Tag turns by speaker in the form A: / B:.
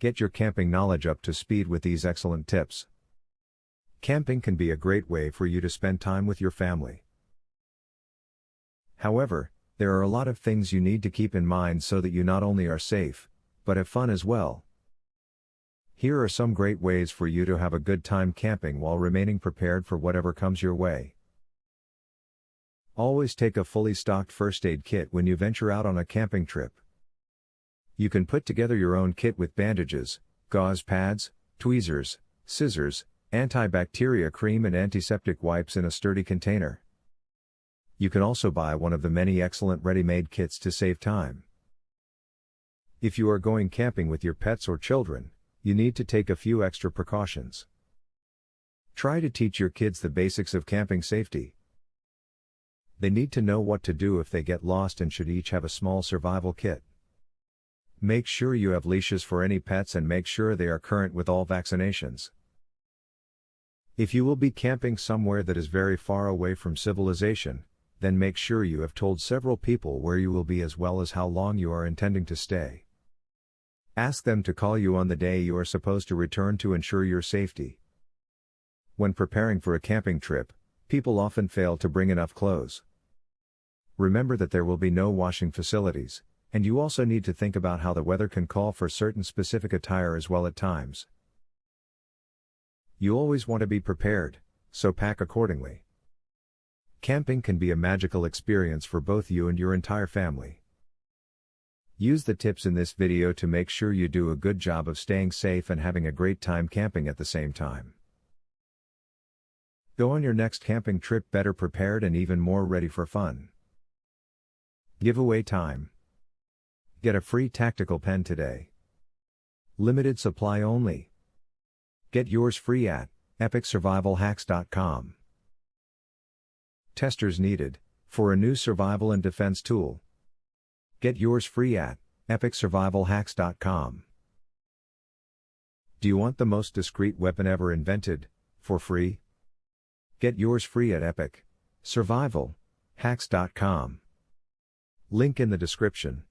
A: Get your camping knowledge up to speed with these excellent tips. Camping can be a great way for you to spend time with your family. However, there are a lot of things you need to keep in mind so that you not only are safe, but have fun as well. Here are some great ways for you to have a good time camping while remaining prepared for whatever comes your way. Always take a fully stocked first aid kit when you venture out on a camping trip. You can put together your own kit with bandages, gauze pads, tweezers, scissors, antibacterial cream and antiseptic wipes in a sturdy container. You can also buy one of the many excellent ready-made kits to save time. If you are going camping with your pets or children, you need to take a few extra precautions. Try to teach your kids the basics of camping safety. They need to know what to do if they get lost and should each have a small survival kit. Make sure you have leashes for any pets and make sure they are current with all vaccinations. If you will be camping somewhere that is very far away from civilization, then make sure you have told several people where you will be as well as how long you are intending to stay. Ask them to call you on the day you are supposed to return to ensure your safety. When preparing for a camping trip, people often fail to bring enough clothes. Remember that there will be no washing facilities, and you also need to think about how the weather can call for certain specific attire as well at times. You always want to be prepared, so pack accordingly. Camping can be a magical experience for both you and your entire family. Use the tips in this video to make sure you do a good job of staying safe and having a great time camping at the same time. Go on your next camping trip better prepared and even more ready for fun. Giveaway time. Get a free tactical pen today. Limited supply only. Get yours free at epicsurvivalhacks.com. Testers needed, for a new survival and defense tool. Get yours free at epicsurvivalhacks.com. Do you want the most discreet weapon ever invented, for free? Get yours free at epicsurvivalhacks.com. Link in the description.